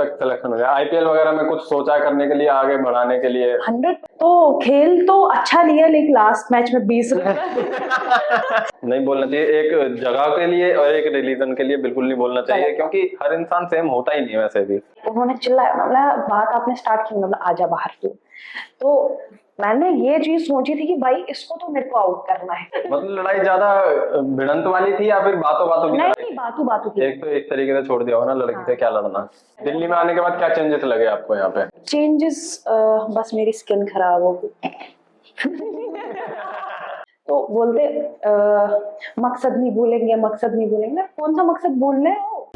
तक सिलेक्शन हो गया? आईपीएल वगैरह में कुछ सोचा है करने के लिए, आगे बढ़ाने के लिए? 100 तो खेल तो अच्छा लिया, लेकिन लास्ट मैच में 20 नहीं बोलना चाहिए, एक जगह के लिए और एक रिलीजन के लिए बिल्कुल नहीं बोलना चाहिए, क्योंकि हर इंसान सेम होता ही नहीं है वैसे भी। उन्होंने चिल्लाया, मतलब बात आपने स्टार्ट की, मतलब आजा बाहर तू, तो मैंने ये चीज सोची थी कि भाई इसको तो मेरे को आउट करना है। मतलब लड़ाई ज्यादा भिड़ंत वाली थी या फिर बातों बातों की? नहीं, बातों की। एक तो एक तरीके से छोड़ दिया हो ना, लड़की से क्या लड़ना। दिल्ली में आने के बाद क्या चेंजेस लगे आपको यहाँ पे? चेंजेस बस मेरी स्किन खराब हो गई। तो बोलते मकसद नहीं भूलेंगे, मकसद नहीं भूलेंगे। कौन सा मकसद भूलने हो?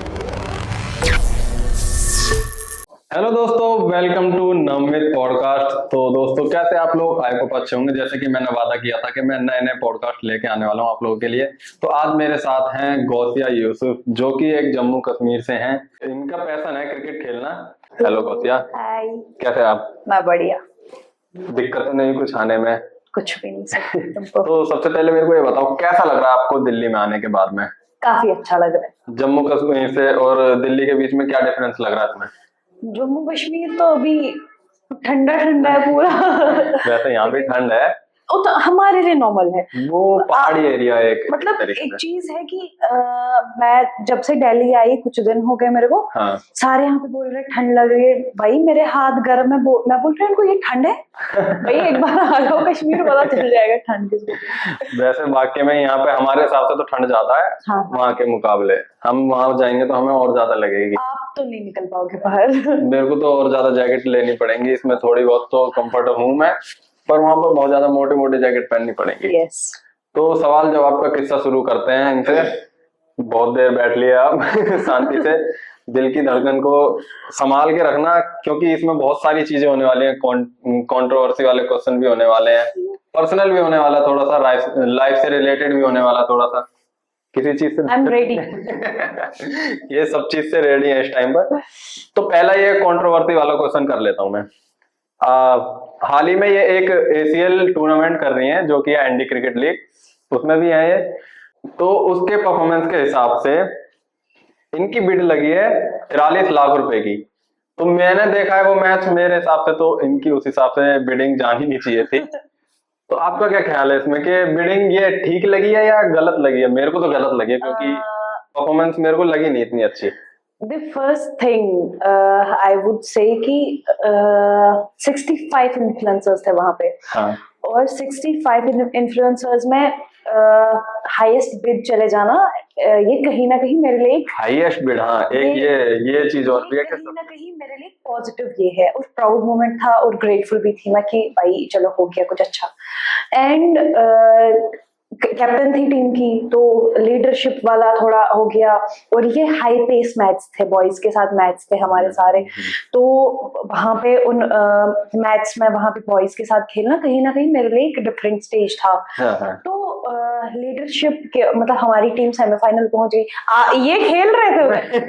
हेलो दोस्तों, वेलकम टू नवमित पॉडकास्ट। तो दोस्तों कैसे आप लोग? आई होप अच्छे होंगे। जैसे कि मैंने वादा किया था कि मैं नए नए पॉडकास्ट लेके आने वाला हूँ आप लोगों के लिए। तो आज मेरे साथ हैं गौसिया यूसुफ, जो कि एक जम्मू कश्मीर से हैं। इनका पैशन है क्रिकेट खेलना। हेलो गौसिया। हाय। कैसे आप? मैं बढ़िया। दिक्कत नहीं कुछ आने में? कुछ भी नहीं सकती तुमको। तो सबसे पहले मेरे को ये बताओ, कैसा लग रहा है आपको दिल्ली में आने के बाद में? काफी अच्छा लग रहा है। जम्मू कश्मीर से और दिल्ली के बीच में क्या डिफरेंस लग रहा है तुम्हें? जम्मू कश्मीर तो अभी ठंडा ठंडा है पूरा। वैसे यहाँ भी ठंड है, वो तो हमारे लिए नॉर्मल है। वो पहाड़ी एरिया है एक मतलब तरीके एक से। चीज है कि मैं जब से दिल्ली आई कुछ दिन हो गए मेरे को। हाँ। सारे यहाँ पे बोल रहे ठंड लग रही है, भाई मेरे हाथ गर्म है। मैं बोल रही हूँ इनको ये ठंड है। भाई एक बार आ जाओ कश्मीर, पता चल जाएगा ठंड किसको। वैसे वाकई में यहाँ पे हमारे हिसाब से तो ठंड ज्यादा है। हाँ। वहाँ के मुकाबले हम वहाँ जाएंगे तो हमें और ज्यादा लगेगी। आप तो नहीं निकल पाओगे बाहर। मेरे को तो और ज्यादा जैकेट लेनी पड़ेंगी। इसमें थोड़ी बहुत तो कंफर्ट हूँ मैं, पर वहाँ पर बहुत ज्यादा मोटे मोटे जैकेट पहननी पड़ेगी। यस। तो सवाल जवाब का किस्सा शुरू करते हैं इनसे। बहुत देर बैठ लिए आप। शांति से दिल की धड़कन को संभाल के रखना, क्योंकि इसमें बहुत सारी चीजें होने वाली हैं। कंट्रोवर्सी वाले क्वेश्चन भी होने वाले हैं, पर्सनल भी होने वाला, थोड़ा सा लाइफ से रिलेटेड भी होने वाला, थोड़ा सा किसी चीज से। I am ready. ये सब चीज से रेडी है इस टाइम पर। तो पहला ये कंट्रोवर्सी वाला क्वेश्चन कर लेता हूं मैं। हाल ही में ये एक एसीएल टूर्नामेंट कर रही हैं, जो कि है इंडी क्रिकेट लीग, उसमें भी है ये। तो उसके परफॉर्मेंस के हिसाब से इनकी बिड लगी है 43 लाख रुपए की। तो मैंने देखा है वो मैच, मेरे हिसाब से तो इनकी उस हिसाब से बिडिंग जानी नहीं चाहिए थी। तो आपका क्या ख्याल है इसमें कि बिडिंग ये ठीक लगी है या गलत लगी है? मेरे को तो गलत लगी है, क्योंकि परफॉर्मेंस मेरे को लगी नहीं इतनी अच्छी। The first thing I would say कि 65 इन्फ्लुएंसर्स थे वहां पे। हाँ। और 65 इन्फ्लुएंसर्स में हाईएस्ट बिड चले जाना, ये कहीं ना कहीं मेरे लिए हाईएस्ट बिड। हाँ, एक ये चीज और भी है कि कहीं ना कहीं मेरे लिए पॉजिटिव ये है, और प्राउड मोमेंट था और ग्रेटफुल भी थी मैं कि भाई चलो हो गया कुछ अच्छा। एंड कैप्टन थी टीम की, तो लीडरशिप वाला थोड़ा हो गया। और ये हाई पेस मैच थे, बॉयज के साथ मैच थे हमारे सारे। तो वहां पे उन मैच में वहां पे बॉयज के साथ खेलना कहीं ना कहीं मेरे लिए एक डिफरेंट स्टेज था। तो लीडरशिप के मतलब हमारी टीम सेमीफाइनल पहुंच गई। ये खेल रहे थे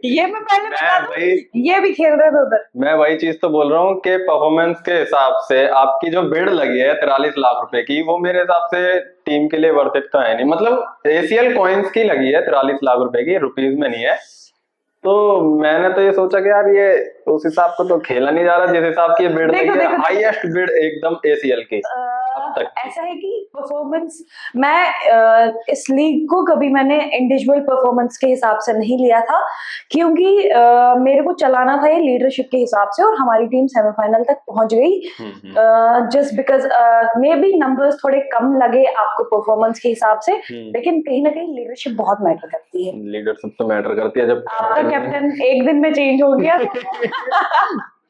ये मैं पहले बता दूं, ये भी खेल रहे थे उधर। मैं वही चीज तो बोल रहा हूँ कि परफॉर्मेंस के हिसाब से आपकी जो बिड लगी है 43 लाख रुपए की, वो मेरे हिसाब से टीम के लिए वर्थ इट तो है नहीं। मतलब एसीएल कॉइन्स की लगी है 43 लाख रुपए की, रुपीज में नहीं है। तो मैंने तो ये सोचा कि यार ये उस हिसाब को तो खेला नहीं जा रहा जिस हिसाब की बिड लगी है। हाईएस्ट बिड एकदम एसीएल की अब तक। ऐसा है कि परफॉर्मेंस, मैं इस लीग को कभी मैंने इंडिविजुअल परफॉर्मेंस के हिसाब से नहीं लिया था, क्योंकि मेरे को चलाना था ये लीडरशिप के हिसाब से, और हमारी टीम सेमीफाइनल तक पहुंच गई। Just because may be numbers थोड़े कम लगे आपको परफॉर्मेंस के हिसाब से, लेकिन कहीं ना कहीं लीडरशिप बहुत मैटर करती है। लीडरशिप तो मैटर करती है। जब आपका कैप्टन एक दिन में चेंज हो गया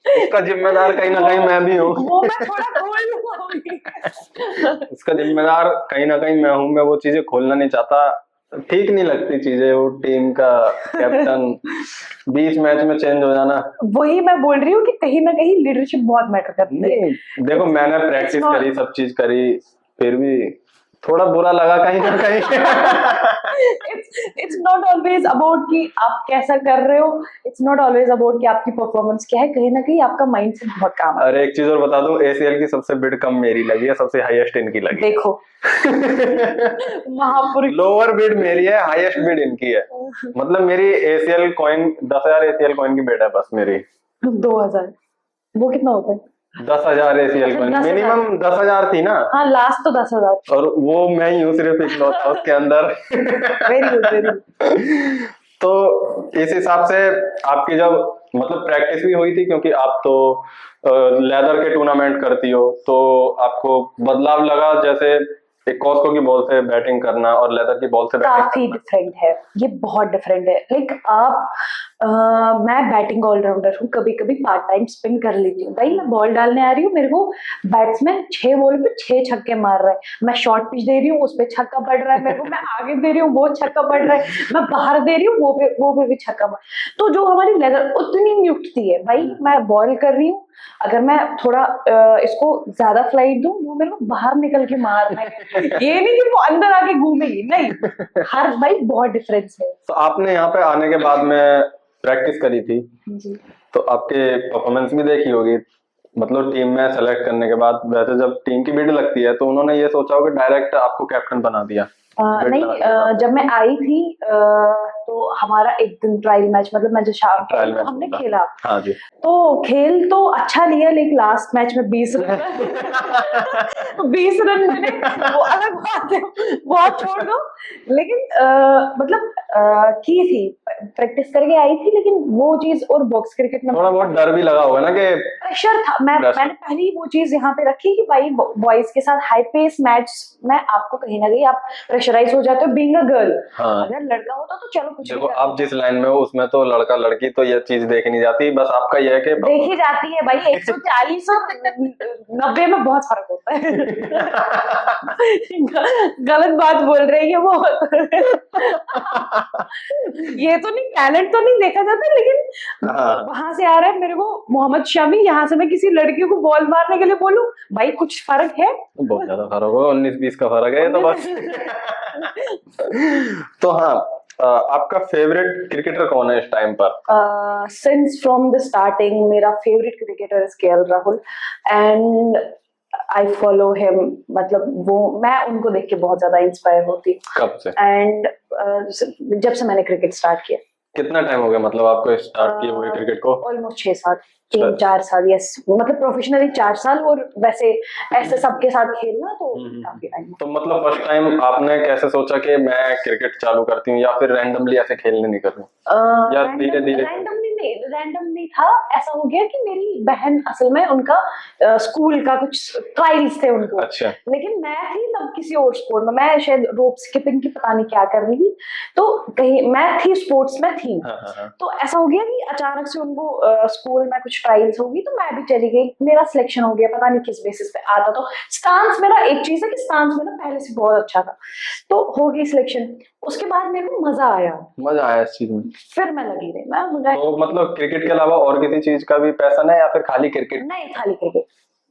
उसका जिम्मेदार कहीं ना कहीं मैं भी हूँ। वो मैं थोड़ा खोल लूंगा। उसका जिम्मेदार कहीं ना कहीं मैं हूँ। मैं वो चीजें खोलना नहीं चाहता, ठीक नहीं लगती चीजें। वो टीम का कैप्टन बीच मैच में चेंज हो जाना, वही मैं बोल रही हूँ कि कहीं ना कहीं लीडरशिप बहुत मैटर करती है। देखो मैंने प्रैक्टिस करी, सब चीज करी, फिर भी थोड़ा बुरा लगा कहीं ना कहीं। इट्स नॉट ऑलवेज अबाउट कि आप कैसा कर रहे हो, इट्स नॉट ऑलवेज अबाउट कि आपकी परफॉर्मेंस क्या है, कहीं ना कहीं आपका माइंडसेट बहुत काम है। अरे एक चीज और बता दूं, एसीएल की सबसे बिड कम मेरी लगी है, सबसे हाईएस्ट इनकी लगी देखो महापुरुष। लोअर बिड मेरी है, हाईएस्ट बिड इनकी है। मतलब मेरी एसीएल कॉइन 10,000 एसीएल कॉइन की बिड है बस मेरी। 2000 वो कितना होता है? 10,000 एसीएल अच्छा, कॉइन, 10,000। मिनिमम 10,000 थी ना। हाँ लास्ट तो 10,000। और वो मैं ही हूँ सिर्फ इकलौता उसके अंदर। Very good very good. तो इस हिसाब से आपकी जब मतलब प्रैक्टिस भी हुई थी, क्योंकि आप तो लेदर के टूर्नामेंट करती हो, तो आपको बदलाव लगा जैसे एक कॉस्को की बॉल से बैटिंग करना और लेदर की बॉल से बैटिंग काफी करना? डिफरेंट है, ये बहुत डिफरेंट है। लाइक आप मैं बैटिंग ऑलराउंडर हूँ, कभी कभी पार्ट टाइम स्पिन कर लेती हूँ। भाई मैं बॉल डालने आ रही हूँ, मेरे को बैट्समैन 6 बॉल पे 6 छक्के मार रहा है, मैं शॉर्ट पिच दे रही हूँ उस पे छक्का पड़ रहा है मेरे को, मैं आगे दे रही हूँ वो छक्का पड़ रहा है, मैं बाहर दे रही हूँ वो पे भी छक्का मार। तो जो हमारी लेदर उतनी नहीं उठती है भाई, मैं बॉल कर रही हूँ, अगर मैं थोड़ा इसको ज्यादा फ्लाइट दूं, वो मेरे को बाहर निकल के मार रहा है। ये नहीं कि वो अंदर आके घूमेगी, नहीं। हर भाई बहुत डिफरेंस है। तो आपने यहाँ पे आने के बाद में प्रैक्टिस करी थी, जी। तो आपके परफॉर्मेंस भी देखी होगी, मतलब टीम में सेलेक्ट करने के बाद। वैसे जब टीम की बिड लगती है तो उन्होंने ये सोचा होगा डायरेक्ट आपको कैप्टन बना दिया? बिड नहीं, लगाने के बाद जब मैं आई थी तो हमारा एक दिन ट्रायल मैच, मतलब मैं जो शाम को ट्रायल तो मैच हमने होता। खेला, हाँ जी। तो खेल तो अच्छा लिया, लेकिन लास्ट मैच में 20 रन 20 रन मैंने, वो अलग बात है, वो आप छोड़ दो। लेकिन मतलब की थी, प्रैक्टिस करके आई थी, लेकिन वो चीज और बॉक्स क्रिकेट में थोड़ा बहुत डर भी लगा होगा ना कि प्रेशर था। मैंने पहले ही वो चीज यहाँ पे रखी कि भाई बॉयज के साथ हाई पेस मैच में आपको कहीं ना कहीं आप प्रेशराइज हो जाते हो बीइंग अ गर्ल। हाँ। अगर लड़का होता तो चलो कुछ देखो भी आप जिस लाइन में हो उसमें तो लड़का लड़की तो ये चीज देखी नहीं जाती, बस आपका ये है कि देखी जाती है भाई, 140 और 90 में बहुत फर्क होता है। गलत बात बोल रही है वो। ये तो नहीं, टैलेंट तो नहीं देखा जाता, लेकिन हाँ। वहां से आ रहा है मेरे को मोहम्मद शमी, यहाँ से मैं किसी लड़की को बॉल मारने के लिए बोलूं, भाई कुछ फर्क है? बहुत ज्यादा फर्क होगा, 19-20 का फर्क है ये तो बस। तो हाँ, आपका फेवरेट क्रिकेटर कौन है इस टाइम पर? सिंस फ्रॉम द स्टार्टिंग मेरा favourite cricketer is KL Rahul, and I follow him. मतलब वो, मैं उनको देख के बहुत ज्यादा इंस्पायर होती। कब से? एंड जब से मैंने क्रिकेट स्टार्ट किया। कितना टाइम हो गया मतलब आपको स्टार्ट किए हुए क्रिकेट को? ऑलमोस्ट 6 साल, 3-4 साल, यस। मतलब प्रोफेशनली 4 साल, और वैसे ऐसे सबके साथ खेलना तो काफी टाइम। तो मतलब फर्स्ट टाइम आपने कैसे सोचा कि मैं क्रिकेट चालू करती हूँ, या फिर रैंडमली ऐसे खेलने निकल रही हूँ, या धीरे धीरे? रैंडमली था। ऐसा हो गया कि मेरी बहन, असल में उनका स्कूल का कुछ ट्रायल्स थे उनको। अच्छा। लेकिन मैं थी तब किसी और स्पोर्ट में, मैं शायद रोप स्किपिंग की पता नहीं क्या कर रही थी, तो कहीं मैं थी स्पोर्ट्स में थी। हाँ। तो ऐसा हो गया कि अचानक से उनको स्कूल में कुछ ट्रायल्स होगी, तो मैं भी चली गई, मेरा सिलेक्शन हो गया, पता नहीं किस बेसिस पे आता। तो स्टांस मेरा, एक चीज है कि स्टांस मेरा पहले से बहुत अच्छा था, तो हो गई सिलेक्शन। उसके बाद मेरे को मजा आया इस चीज में, फिर मैं लगी रही। मैं मुझे तो मतलब क्रिकेट के अलावा और किसी चीज का भी पैशन है, या फिर खाली क्रिकेट? नहीं, खाली क्रिकेट।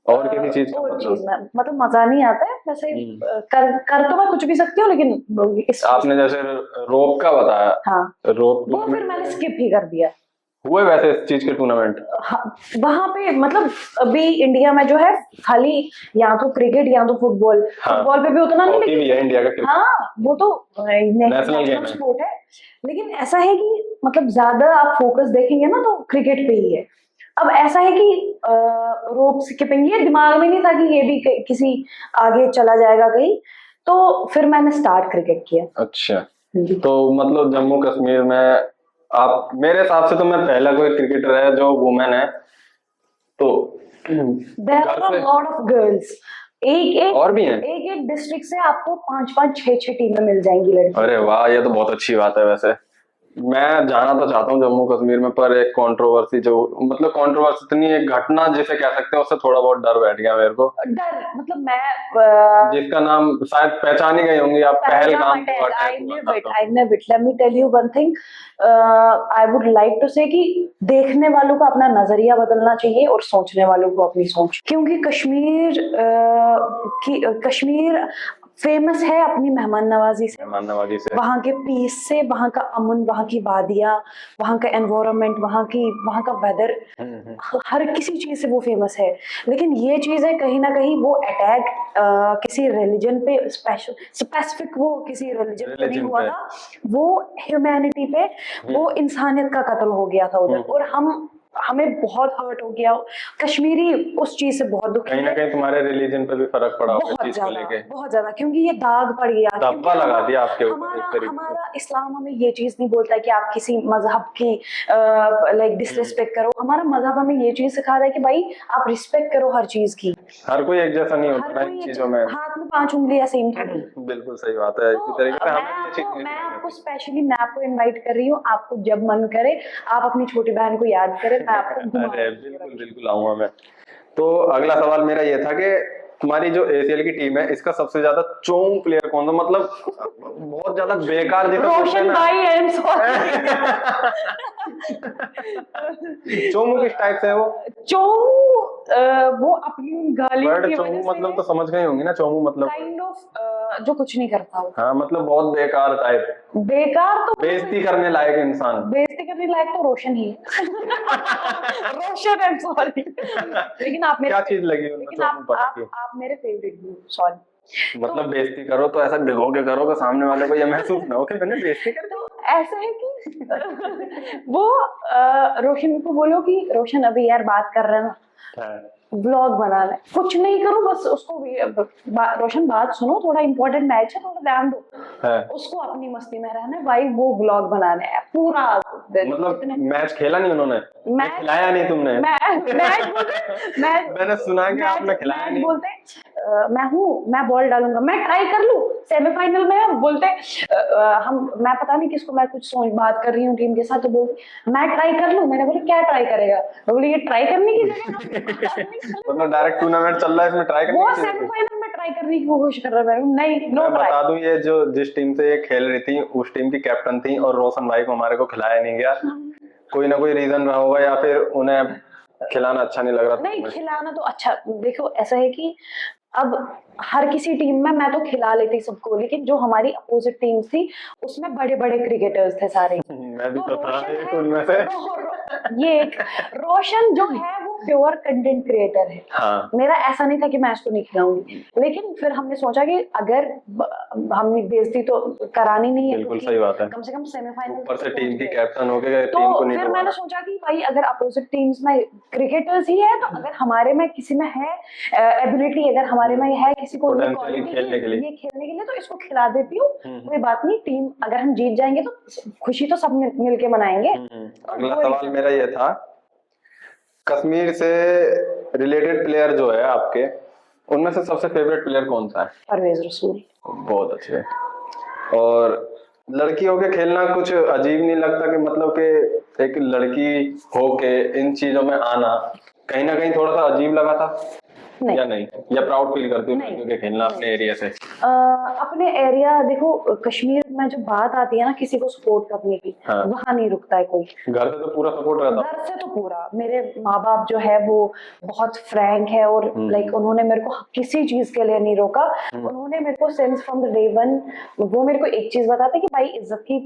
और किसी चीज का और मतलब? चीज में मतलब मजा नहीं आता है वैसे। कर तो मैं कुछ भी सकती हूँ, लेकिन आपने जैसे रोप का बताया, हाँ, रोप वो फिर मैंने स्किप ही कर दिया। हुए वैसे इस चीज के टूर्नामेंट? हाँ, वहां पे मतलब अभी इंडिया में जो है खाली या तो क्रिकेट या तो फुटबॉल। हाँ, फुटबॉल पे भी उतना नहीं, हॉकी भी है इंडिया का। हाँ वो तो नेशनल स्पोर्ट है। लेकिन ऐसा है कि मतलब ज्यादा आप फोकस देखेंगे ना तो क्रिकेट पे ही है। अब ऐसा है कि रोप स्किपिंग, ये दिमाग में नहीं था कि ये भी किसी आगे चला जाएगा कहीं, तो फिर मैंने स्टार्ट क्रिकेट किया। अच्छा, तो मतलब जम्मू कश्मीर में आप, मेरे हिसाब से तो मैं पहला कोई क्रिकेटर है जो वुमेन है, तो there are a lot of girls. एक और भी हैं? एक डिस्ट्रिक्ट से आपको 5-5, 6-6 टीमें मिल जाएंगी लड़की। अरे वाह, ये तो बहुत अच्छी बात है। वैसे मैं जाना तो चाहता हूँ जम्मू कश्मीर में, पर एक कंट्रोवर्सी, जो मतलब कंट्रोवर्सी तो नहीं, एक घटना जिसे कह सकते हैं, उससे थोड़ा बहुत डर बैठ गया मेरे को। डर मतलब मैं जिसका नाम शायद पहचान ही गई होंगी आप, पहलगाम को I knew it. I knew it. Let me tell you one thing. I would like to say कि देखने वालों का अपना नजरिया बदलना चाहिए और सोचने वालों को अपनी सोच, क्योंकि कश्मीर फेमस है अपनी मेहमान नवाजी से, मेहमान नवाजी से। वहाँ के पीस से, वहाँ का अमन, वहाँ की वादियाँ, वहाँ का एनवायरनमेंट, वहाँ का वेदर, हर किसी चीज से वो फेमस है। लेकिन ये चीज है कहीं ना कहीं वो अटैक किसी रिलीजन पे स्पेसिफिक, वो किसी रिलीजन पे नहीं Religion हुआ पे। था, वो ह्यूमैनिटी पे, वो इंसानियत का कत्ल हो गया था उधर। और हमें बहुत हर्ट हो गया, कश्मीरी उस चीज से बहुत दुखी कहीं ना है, कहीं तुम्हारे रिलीजन पे भी फर्क पड़ा होगा इस चीज को लेके, बहुत ज्यादा, क्योंकि ये दाग पड़ गया। क्योंकि धब्बा लगा दिया आपके ऊपर एक हमारा तरीके से। हमारा इस्लाम हमें ये चीज नहीं बोलता है कि आप किसी मजहब की लाइक डिसरिस्पेक्ट करो। हमारा मजहब हमें ये चीज सिखा रहा है कि भाई आप रिस्पेक्ट करो हर चीज की। हर कोई एक जैसा नहीं हर होता ना कोई इन चीजों में। हाथ में 5 उंगलियां सेम थोड़ी। बिल्कुल सही बात है, इसी तो तरीके से हमें भी ये चीज नहीं मैं सिखाई आपको जाती। स्पेशली मैं आपको इनवाइट कर रही हूँ, आपको जब मन करे आप अपनी छोटी बहन को याद करें, मैं आपको अरे घुमाऊंगी। बिल्कुल बिल्कुल आऊंगा मैं। तो अगला सवाल मेरा ये था कि तुम्हारी जो एसीएल की टीम है इसका सबसे ज्यादा चोंग प्लेयर कौन था, मतलब बहुत ज्यादा बेकार जिसे बोलते हैं रोशन ना। भाई, आई एम सॉरी। चोमू किस टाइप से है वो? वो अपनी गालियों वर्ड की चोमू वजह मतलब से तो समझ गई होंगी ना, चोमू मतलब काइंड ऑफ जो कुछ नहीं करता वो। हाँ मतलब बहुत बेकार टाइप, बेकार तो बेइज्जती करने लायक इंसान। बेइज्जती करने लायक तो रोशन ही है। रोशन, आई एम सॉरी। लेकिन आप मेरे क्या चीज लगी उनमें लेकिन चोमू पना की? आप मेरे फेवरेट भी, सॉरी। मतलब बेइज्जती करो तो ऐसा भिगो के करो कि सामने वाले को ये महसूस ना हो कि मैंने बेइज्जती कर दी। तो ऐसा है कि वो रोशन को बोलो कि रोशन अभी यार बात कर रहे हैं ना, व्लॉग बनाना है, कुछ नहीं करो बस उसको रोशन बात सुनो, थोड़ा इंपॉर्टेंट मैच है, थोड़ा ध्यान दो, उसको अपनी मस्ती में रहना है भाई, वो व्लॉग बनाना है पूरा। मतलब मैच खेला नहीं उन्होंने? मैच खिलाया नहीं तुमने? मैंने सुना कि आपने खिलाया नहीं। बोलते मैं बॉल डालूंगा, मैं ट्राई कर लूं, सेमीफाइनल में हम बोलते मैं पता नहीं किसको, मैं कुछ सोच बात कर रही हूँ टीम के साथ, तो बोलते मैं ट्राई कर लूं। मैंने बोला क्या ट्राई करेगा? मैं बोली ये ट्राई करने की जगह मतलब डायरेक्ट टूर्नामेंट चल रहा है इसमें ट्राई करने वो की जरूरत है। सेमीफाइनल में ट्राई करने की कोशिश कर रहा है। नहीं, नो मैं ट्राई। बता दूं ये जो जिस टीम से ये खेल रही थी उस टीम की कैप्टन थी और रोशन भाई को हमारे को खिलाया नहीं गया, कोई ना कोई रीजन रहा होगा या फिर उन्हें खिलाना अच्छा नहीं लग रहा था। नहीं, खिलाना तो अच्छा, देखो ऐसा है कि अब हर किसी टीम में मैं तो खिला लेती सबको, लेकिन जो हमारी अपोजिट टीम थी उसमें बड़े बड़े क्रिकेटर्स थे सारे। मैं भी तो था रोशन एक है, उनमें से। ये एक रोशन जो है वो प्योर कंटेंट क्रिएटर है। हाँ मेरा ऐसा नहीं था कि मैं इसको नहीं खिलाऊंगी, लेकिन फिर हमने सोचा कि अगर हमने बेइज्जती तो करानी नहीं है, बिल्कुल क्योंकि सही बात है, कम से कम सेमीफाइनल ऊपर से तक टीम पहुंच की गए। कैप्टन हो गए, तो टीम को नहीं फिर मैंने डुबाना। सोचा कि भाई अगर अपोजिट टीम्स में क्रिकेटर्स ही है, तो अगर हमारे में किसी में है एबिलिटी, अगर हमारे में है किसी को ये Potentially क्वालिटी खेलने के लिए। ये खेलने के लिए, तो इसको खिला देती हूँ। कोई बात नहीं, टीम अगर हम जीत जाएंगे तो खुशी तो सब मिलके मनाएंगे। तो अगला वो सवाल मेरा ये था, कश्मीर से रिलेटेड प्लेयर जो है आपके, उनमें से सबसे फेवरेट प्लेयर कौन सा है? परवेज रसूल। बहुत अच्छे। और लड़कियों के खेलना कुछ अजीब नहीं लगता कि मतलब कि एक लड़की हो के इन चीजों में आना कहीं ना कहीं थोड़ा सा अजीब लगा था? नहीं। या नहीं, या प्राउड फील करती हो नहीं। लड़कियों के खेलना अपने एरिया से? अपने एरिया, देखो कश्मीर में जो बात आती है ना किसी को सपोर्ट करने की, हाँ। वहां नहीं रुकता है कोई। घर से तो पूरा सपोर्ट रहता? घर से तो पूरा, मेरे माँ बाप जो है वो बहुत फ्रैंक है, और लाइक उन्होंने मेरे को किसी चीज के लिए नहीं रोका। उन्होंने मेरे को since from the day one वो मेरे को एक चीज बताते कि भाई इज्जत की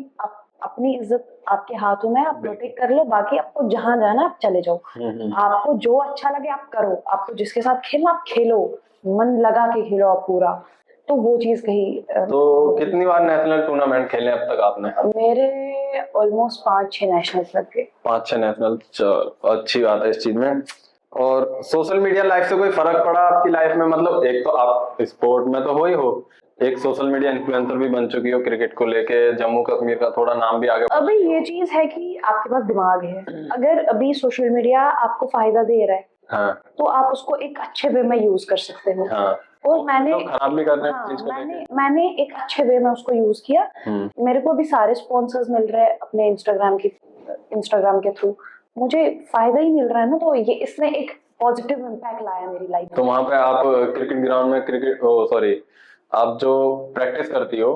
अपनी इज्जत आपके हाथों में, आप प्रोटेक्ट कर लो, बाकी आपको जहां जाना आप चले जाओ, आपको जो अच्छा लगे आप करो, आपको जिसके साथ खेलना आप खेलो, मन लगा के खेलो आप पूरा। तो वो चीज कही। तो कितनी बार नेशनल टूर्नामेंट खेले अब तक आपने? मेरे ऑलमोस्ट 5-6 नेशनल लग गए। 5-6 नेशनल, अच्छी बात है इस चीज में। और सोशल मीडिया लाइफ से कोई फर्क पड़ा आपकी लाइफ में? मतलब एक तो आप स्पोर्ट में तो हो ही हो, एक सोशल मीडिया इन्फ्लुएंसर भी बन चुकी हो क्रिकेट को लेके, जम्मू कश्मीर का थोड़ा नाम भी आगे। अभी ये चीज है कि आपके पास दिमाग है, अगर अभी सोशल मीडिया आपको फायदा दे रहा है, हाँ तो आप उसको एक अच्छे वे में यूज कर सकते हो। हाँ, और मैंने तो खराब भी कर रहे हैं हाँ, चीज को लेके। मैंने एक अच्छे वे में उसको यूज किया। मेरे को भी सारे स्पॉन्सर्स मिल रहे हैं अपने इंस्टाग्राम के थ्रू, मुझे फायदा ही मिल रहा है ना, तो ये इसने एक पॉजिटिव इम्पैक्ट लाया मेरी लाइफ में। तो वहां पे आप क्रिकेट ग्राउंड में सॉरी, आप जो प्रैक्टिस करती हो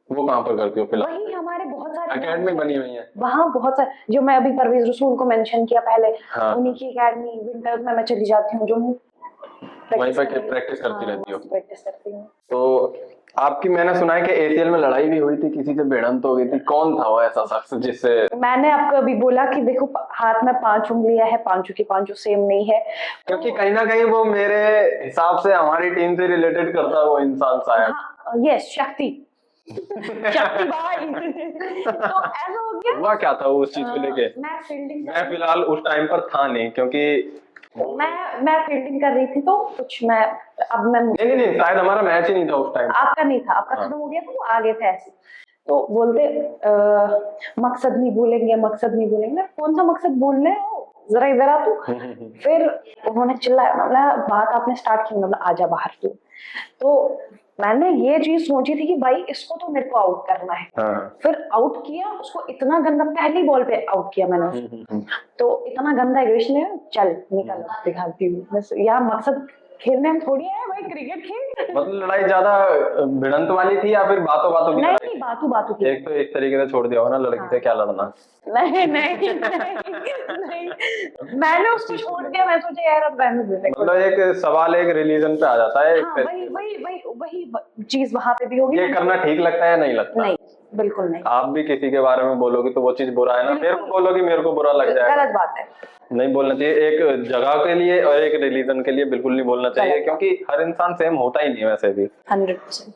वो कहाँ पर करती हो फिलहाल? वही हमारे बहुत सारे एकेडमी बनी हुई है वहाँ, बहुत सारे, जो मैं अभी परवेज रसूल को मेंशन किया पहले, हाँ। उन्हीं की एकेडमी विंटर्स में मैं चली जाती हूँ, जो वहीं पर प्रैक्टिस करती रहती हो? प्रैक्टिस करती हूँ। तो आपकी मैंने सुना है कि एसीएल में लड़ाई भी हुई थी, किसी से भिड़ंत हो गई थी, कौन था वो ऐसा शख्स जिससे? मैंने आपको अभी बोला कि देखो हाथ में 5 उंगलियां है, पांचों की पांचों सेम नहीं है। क्योंकि कहीं ना कहीं वो मेरे हिसाब से हमारी टीम से रिलेटेड करता है वो इंसान शायद। हाँ यस, शक्ति। शक्ति भाई। तो ऐसा हो गया। हुआ क्या था वो उस चीज को लेके? मैं फील्डिंग मैं फिलहाल उस टाइम पर था नहीं, क्योंकि मैं फील्डिंग कर रही थी, तो कुछ मैं अब मैं नहीं शायद हमारा मैच ही नहीं था उस टाइम। आपका नहीं था, आपका हाँ। खत्म हो गया था, वो आगे थे ऐसे। तो बोलते मकसद नहीं भूलेंगे, मकसद नहीं भूलेंगे। कौन सा मकसद भूल रहे हो, जरा इधर आ तू। फिर उन्होंने चिल्लाया, मतलब बात आपने स्टार्ट की, मतलब आजा बाहर तू। तो मैंने ये चीज सोची थी कि भाई इसको तो मेरे को आउट करना है। हाँ। फिर आउट किया उसको, इतना गंदा, पहली बॉल पे आउट किया मैंने उसको। तो इतना गंदा एग्रेशन है, चल निकल दिखाती हूँ बस। यहाँ मकसद खेलने में थोड़ी है भाई, क्रिकेट खेल। मतलब लड़ाई ज्यादा भिड़ंत वाली थी या फिर बातों बातों की नहीं लड़ाई नहीं, थी? बातू बातू की। एक तो इस तरीके से छोड़ दिया होगा ना, लड़की से क्या लड़ना। नहीं नहीं नहीं, मैंने उसको छोड़ दिया। मैं सोचा यार अब रहने दे। मतलब एक सवाल एक रिलीजन पे आ जाता है। हाँ, वही वही वही वही चीज वहां पे भी होगी। ये करना ठीक लगता है या नहीं लगता? नहीं, बिल्कुल नहीं। आप भी किसी के बारे में बोलोगे तो वो चीज बुरा है ना, मेरे को बोलोगे मेरे को बुरा लग जाएगा। गलत बात है, नहीं बोलना चाहिए। एक जगह के लिए और एक रिलीजन के लिए बिल्कुल नहीं बोलना चाहिए, क्योंकि हर इंसान सेम होता ही नहीं है वैसे भी। 100%।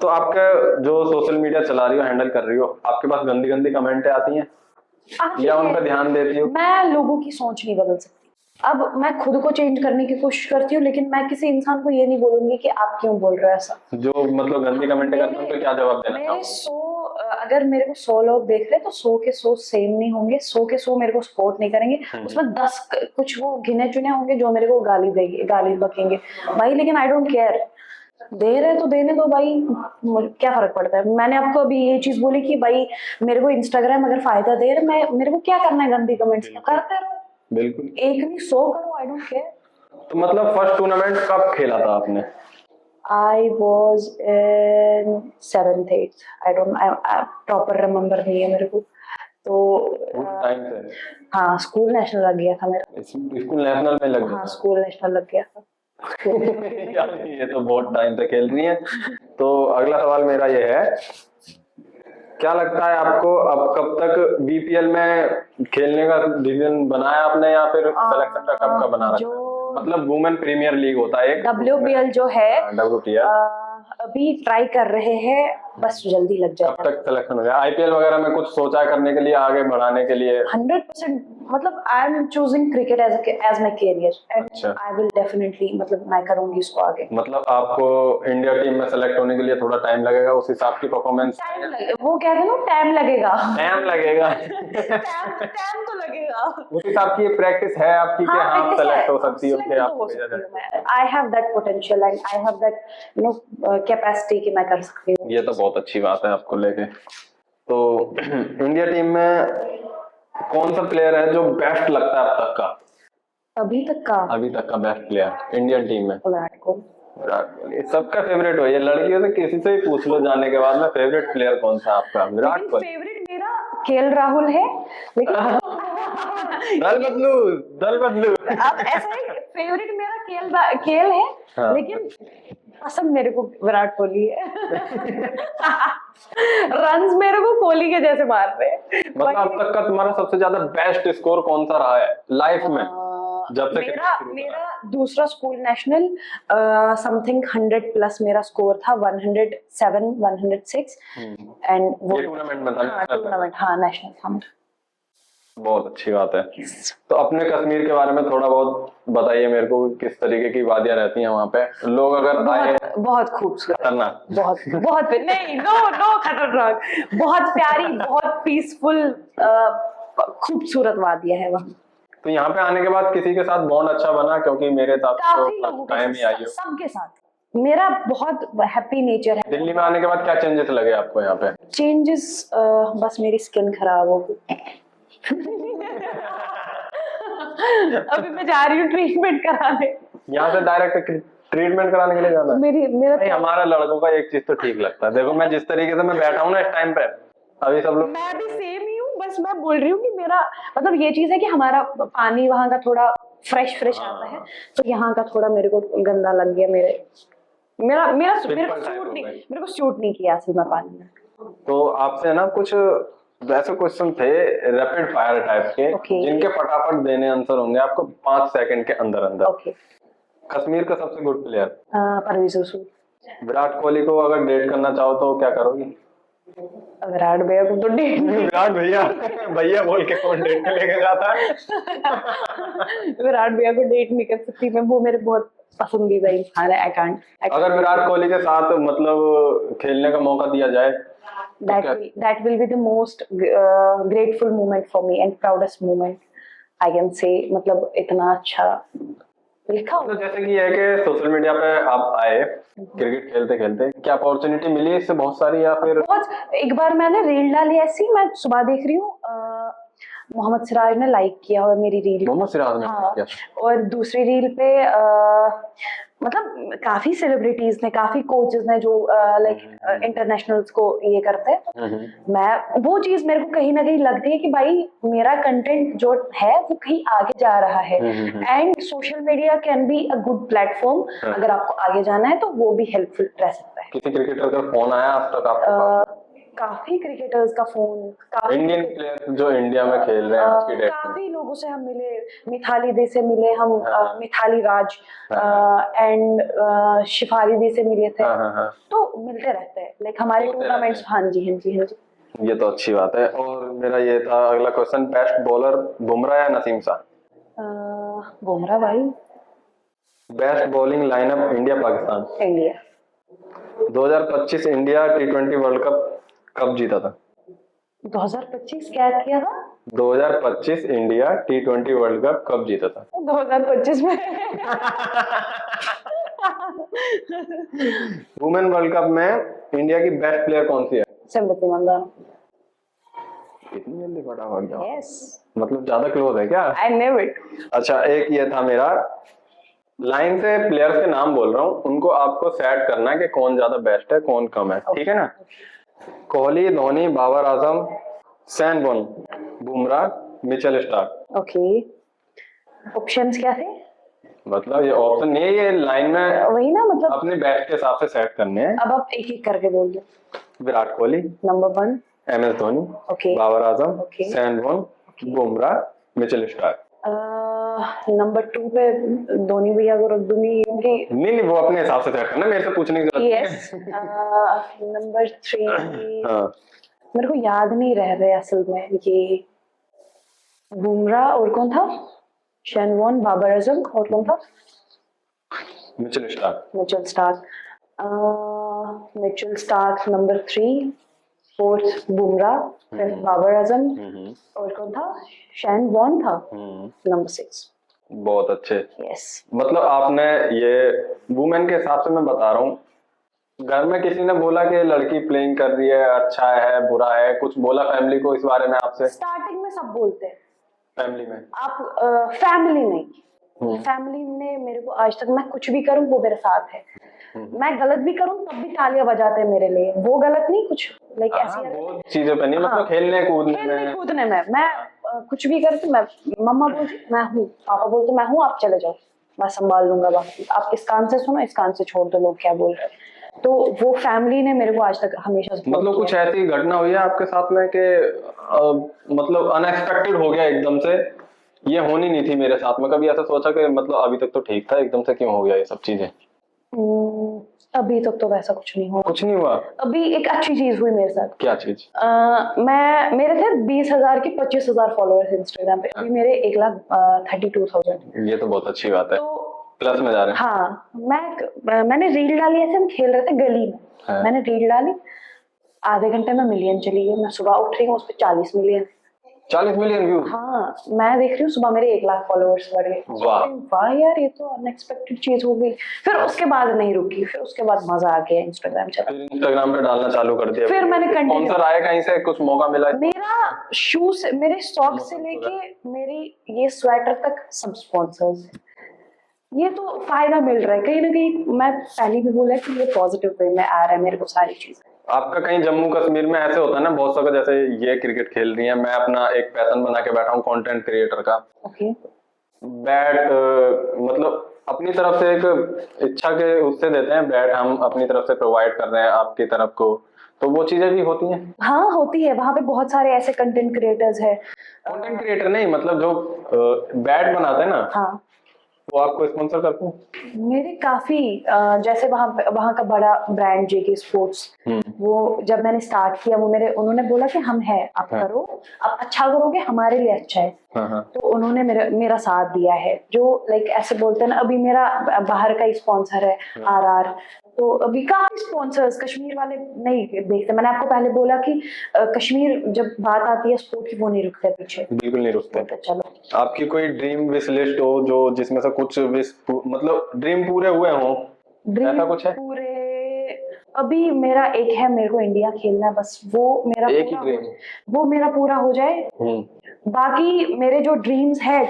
तो आपका जो सोशल मीडिया चला रही हो, हैंडल कर रही हो, आपके पास गंदी गंदी कमेंटें आती हैं या उन पर ध्यान देती हो? मैं लोगों की सोच नहीं बदल सकती। अब मैं खुद को चेंज करने की कोशिश करती हूँ, लेकिन मैं किसी इंसान को ये नहीं बोलूंगी कि आप क्यों बोल रहे हो ऐसा। जो मतलब गंदी कमेंट करते हैं उनको क्या जवाब देना चाहोगे? अगर मेरे को 100 लोग देख रहे हैं तो 100 के 100 सेम नहीं होंगे, 100 के 100 मेरे को सपोर्ट नहीं करेंगे। उसमें 10 कुछ वो गिने चुने होंगे जो मेरे को गाली देंगे, गाली बकेंगे भाई, लेकिन आई डोंट केयर। दे रहे तो देने दो भाई, क्या फर्क पड़ता है। मैंने आपको अभी ये चीज बोली कि भाई मेरे को इंस्टाग्राम अगर फायदा दे रहे, मैं मेरे को क्या करना है गंदी कमेंट्स करते रहो। बिल्कुल, एक नहीं 100 करो, आई डोंट केयर। तो मतलब फर्स्ट टूर्नामेंट कब खेला था आपने? I was in 7th 8th, I don't, I proper remember नहीं है मेरे को। तो टाइम से? हाँ, स्कूल नेशनल लग गया था मेरा। स्कूल नेशनल में लग गया? हाँ, स्कूल नेशनल लग गया था। यार ये तो बहुत टाइम से खेल रही है। तो अगला सवाल मेरा ये है, क्या लगता है आपको अब कब तक बीपीएल में खेलने का डिसीजन बनाया आपने, या फिर सिलेक्शन का कब का बना रखा है? मतलब वुमेन प्रीमियर लीग होता है एक, WPL जो है, WPL अभी ट्राई कर रहे हैं, बस जल्दी लग जाए। कब तक सिलेक्शन हो गया? आईपीएल वगैरह में कुछ सोचा करने के लिए, आगे बढ़ाने के लिए? 100%, मतलब I am choosing cricket as my career, and I will definitely, मतलब मैं करूंगी इसको आगे। मतलब आपको इंडिया टीम में सेलेक्ट होने के लिए थोड़ा टाइम लगेगा, उस हिसाब की परफॉर्मेंस? वो कहते हैं ना, टाइम लगेगा। टाइम लगेगा। टाइम तो लगेगा। उस हिसाब की प्रैक्टिस है आपकी कि हाँ सेलेक्ट हो सकती हो कि आप? I have that potential and I have that capacity कि मैं कर सकती हूँ। ये तो बहुत अच्छी बात है आपको लेके। तो इंडिया टीम में कौन सा प्लेयर है जो बेस्ट लगता है अब तक का? अभी तक का बेस्ट प्लेयर इंडियन टीम में? विराट कोहली। विराट कोहली सबका फेवरेट हो, ये लड़कियों से किसी से ही पूछ लो जाने के बाद में, फेवरेट प्लेयर कौन सा आपका? विराट कोहली। फेवरेट मेरा केएल राहुल है, लेकिन दल बदलू अब ऐसा है, फेवरेट मेरा केएल है। हाँ। लेकिन पसंद मेरे को विराट कोहली है। रन्स मेरे को कोहली के जैसे मार रहे हैं। मतलब अब तक का तुम्हारा सबसे ज्यादा बेस्ट स्कोर कौन सा रहा है लाइफ में? जब तक मेरा दूसरा स्कूल नेशनल समथिंग 100 प्लस मेरा स्कोर था, 107 106 एंड वो टूर्नामेंट में था। टूर्नामेंट, हाँ नेशनल था। बहुत अच्छी बात है। तो अपने कश्मीर के बारे में थोड़ा बहुत बताइए मेरे को, किस तरीके की वादियां रहती हैं वहाँ पे? लोग अगर आए? बहुत खूबसूरत, खतरनाक, बहुत नहीं, नो खतरनाक, बहुत प्यारी, बहुत पीसफुल, खूबसूरत वादियां है वहाँ। तो यहाँ पे आने के बाद किसी के साथ बॉन्ड अच्छा बना? क्योंकि मेरे साथ तो टाइम ही आई हो। सबके साथ मेरा बहुत हैप्पी नेचर है। दिल्ली में आने के बाद क्या चेंजेस लगे आपको यहाँ पे? चेंजेस बस मेरी स्किन खराब हो गई। अभी मैं जा रही हूँ ट्रीटमेंट कराने। यहाँ से डायरेक्ट ट्रीटमेंट कराने के लिए जाना? मेरा हमारा लड़कों का एक चीज तो ठीक लगता है, देखो मैं जिस तरीके से मैं बैठा हूँ ना इस टाइम पे, अभी सब लोग, मैं भी सेम ही हूँ। बस मैं बोल रही हूँ कि मेरा मतलब ये चीज है कि हमारा पानी वहाँ का थोड़ा फ्रेश आता है, तो यहाँ का थोड़ा मेरे को गंदा लग गया मेरे मेरा मेरा Simple मेरे को type सूट हो नहीं, गए। मेरे को सूट नहीं किया असल में पानी में। तो आपसे ना कुछ वैसे क्वेश्चन थे रैपिड फायर टाइप के, Okay. जिनके फटाफट देने आंसर होंगे आपको 5 सेकंड के अंदर अंदर। ओके। कश्मीर का सबसे गुड प्लेयर। परवेज रसूल। विराट कोहली को अगर डेट करना चाहो तो क्या करोगी? विराट भैया को तो डेट विराट भैया भैया बोल के कौन डेट पे लेके जाता है? विराट भैया को डेट नहीं कर सकती मैं, वो मेरे बहुत पसंदीदा इंसान है। I can't. अगर विराट कोहली के साथ मतलब खेलने का मौका दिया जाए that will be the most grateful moment for me and proudest moment I can say। मतलब इतना अच्छा लिखा मतलब जैसे कि है कि सोशल मीडिया पे आप आए क्रिकेट खेलते खेलते, क्या अपॉर्चुनिटी मिली इससे बहुत सारी, या फिर? बहुत। एक बार मैंने रील डाली ऐसी, मैं सुबह देख रही हूँ मोहम्मद सिराज ने लाइक किया और मेरी रील। मोहम्मद सिराज ने हाँ। किया? और दूसरी रील पे मतलब काफी सेलिब्रिटीज ने, काफी कोचेस ने जो लाइक इंटरनेशनल्स को ये करते हैं। मैं वो चीज मेरे को कहीं ना कहीं लगती है कि भाई मेरा कंटेंट जो है वो कहीं आगे जा रहा है। And social media can be a good platform. अगर आपको आगे जाना है तो वो भी हेल्पफुल रह सकता है। किसी क्रिकेटर का फोन आया आज तक आपके पास? काफी क्रिकेटर्स का फोन, इंडियन प्लेयर जो इंडिया में खेल रहे हैं आज की डेट में? काफी लोगों से हम मिले। मिथाली दी से मिले हम, मिथाली राज एंड शिफाली दी से मिले थे। तो मिलते रहते हैं लाइक हमारे टूर्नामेंट्स। हाँ जी, हाँ जी, हाँ जी। ये तो अच्छी बात है। और मेरा ये था अगला क्वेश्चन, बेस्ट बॉलर बुमराह या नसीम शाह? बुमराह भाई। Best bowling lineup India Pakistan? India. 2025 India T20 world cup कब जीता था? 2025 क्या किया था? 2025 इंडिया T20 वर्ल्ड कप कब जीता था? 2025 में वुमेन वर्ल्ड कप में इंडिया की बेस्ट प्लेयर कौन सी है? स्मृति मंदाना। इतनी जल्दी फटाफट जाओ। यस। मतलब ज्यादा क्लोज है क्या? I knew it. अच्छा, एक ये था मेरा, लाइन से प्लेयर्स के नाम बोल रहा हूँ, उनको आपको सेट करना है कि कौन ज्यादा बेस्ट है कौन कम है, ठीक है ना? Kohli, Dhoni, Babar Azam, Shane Warne, Bumrah, Mitchell Starc. Okay. Options क्या थे? मतलब ये ऑप्शन नहीं है, ये लाइन में वही ना, मतलब अपने बेस्ट के हिसाब से सेट करने हैं। अब आप एक एक करके बोल दो। Virat Kohli number 1, MS Dhoni, okay, Babar Azam, okay, Shane Warne, Bumrah, Mitchell Starc. Number 2 पे धोनी भैया को रख दूंगी क्योंकि नहीं, वो अपने हिसाब से सेट करना, मेरे से पूछने की जरूरत यस। नंबर 3 नहीं। हाँ, मेरे को याद नहीं रह रहे असल में। ये बुमराह और कौन था? शैन वॉन, बाबर आजम और कौन था? Mitchell Starc. Mitchell Starc. Mitchell Starc number 3, 4th Bumrah, 5th Babar Azam और कौन था? शैन वॉन था नंबर 6। बहुत अच्छे। यस। मतलब आपने ये वुमेन के हिसाब से मैं बता रहा हूँ, घर में किसी ने बोला कि लड़की प्लेइंग कर रही है, अच्छा है बुरा है, कुछ बोला फैमिली को इस बारे में आपसे? स्टार्टिंग में सब बोलते हैं फैमिली में। आप फैमिली नहीं, फैमिली ने मेरे को आज तक, मैं कुछ भी करूं वो मेरे साथ है। मैं गलत भी करूं तब भी तालियां बजाते हैं मेरे लिए। वो गलत नहीं, कुछ लाइक ऐसी वो चीजों पे नहीं, मतलब खेलने कूदने में मैं कुछ भी करती, मैं मम्मा बोलती मैं हूँ, पापा बोलते मैं हूँ, आप चले जाओ, मैं संभाल लूंगा, बाकी आप इस कान से सुनो, इस कान से छोड़ दो, लोग क्या बोल रहे हैं। तो वो फैमिली ने मेरे को आज तक हमेशा मतलब कुछ ऐसी घटना हुई है आपके साथ में कि मतलब अनएक्सपेक्टेड हो गया एकदम से, ये होनी नहीं थी मेरे साथ में? कभी ऐसा सोचा कि मतलब अभी तक तो ठीक था, एकदम से क्यों हो गया ये सब चीजें? अभी तक तो वैसा कुछ नहीं हुआ। कुछ नहीं हुआ? अभी एक अच्छी चीज हुई मेरे साथ। क्या चीज? मेरे थे 20,000 के 25,000 फॉलोअर्स इंस्टाग्राम पे, अभी मेरे 1,32,000। ये तो बहुत अच्छी बात है। तो प्लस में जा रहे हैं। हाँ, मैंने रील डाली, ऐसे हम खेल रहे थे गली में, मैंने रील डाली, आधे घंटे में मिलियन चली गई। मैं सुबह उठ रही हूँ, उस पर 40 मिलियन। 40 million view? हाँ, मैं देख रही हूँ सुबह मेरे 1,00,000 फॉलोअर्स बढ़ गए। वाह यार, ये तो अनएक्सपेक्टेड चीज हो गई। फिर उसके बाद नहीं रुकी, फिर उसके बाद मजा आ गया, इंस्टाग्राम चला, फिर इंस्टाग्राम पे डालना चालू कर दिया। फिर मैंने कंटिन्यू। स्पॉन्सर आए कहीं से, कुछ मौका मिला? मेरा शू से, मेरे सॉक्स से लेके मेरी ये स्वेटर तक सब स्पॉन्सर्स। ये तो फायदा मिल रहा है कहीं ना कहीं। मैं पहले भी बोला कि ये पॉजिटिव वे में आ रहा है मेरे को सारी चीजें। आपका कहीं जम्मू कश्मीर में ऐसे होता है ना, बहुत सारे, जैसे ये क्रिकेट खेल रही है, मैं अपना एक पैशन बना के बैठा हूँ कंटेंट क्रिएटर का। ओके। बैट मतलब अपनी तरफ से एक इच्छा के उससे देते हैं, बैट हम अपनी तरफ से प्रोवाइड कर रहे हैं आपकी तरफ को, तो वो चीजें भी होती हैं। हाँ होती है, वहां पे बहुत सारे ऐसे कंटेंट क्रिएटर्स है। कंटेंट क्रिएटर नहीं, मतलब जो बैट बनाते हैं ना, हाँ वो आपको स्पॉन्सर करते हैं। मेरे काफी जैसे वहाँ का बड़ा ब्रांड जेके स्पोर्ट्स, वो जब मैंने स्टार्ट किया वो मेरे उन्होंने बोला कि हम है, आप हाँ। करो, आप अच्छा करोगे हमारे लिए अच्छा है। हाँ हाँ। तो उन्होंने मेरा साथ दिया है, जो लाइक ऐसे बोलते हैं ना, अभी मेरा बाहर का ही स्पॉन्सर है आरआर। तो अभी काफी स्पॉन्सर्स कश्मीर वाले नहीं देखते, मैंने आपको पहले बोला कि कश्मीर जब बात आती है स्पोर्ट की वो नहीं रुकते पीछे, बिल्कुल नहीं रुकते। बोलते चलो। आपकी कोई ड्रीम विश लिस्ट हो जो जिसमें से कुछ विश मतलब ड्रीम पूरे हुए हों, ऐसा कुछ है? पूरे अभी मेरा एक है, मेरे को इंडिया खेलना है, बस वो मेरा एक ही पूरा ड्रीम। वो मेरा पूरा हो जाए। बाकी मेरे जो ड्रीम्स है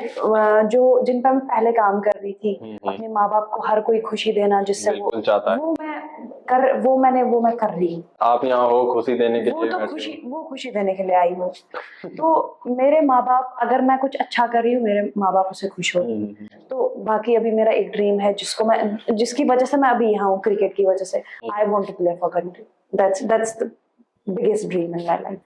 जो जिन पर मैं पहले काम कर रही थी, अपने माँ बाप को हर कोई खुशी देना जिससे वो बिल्कुल चाहता है। वो मैं कर रही हूँ। आप यहाँ हो खुशी देने के वो लिए तो बैठे हो। खुशी देने के लिए आई हूँ। तो मेरे माँ बाप, अगर मैं कुछ अच्छा कर रही हूँ मेरे माँ बाप उससे खुश हो। तो बाकी अभी मेरा एक ड्रीम है जिसकी वजह से मैं अभी यहाँ हूँ, क्रिकेट की वजह से। I want to play for country, that's the biggest dream in my life.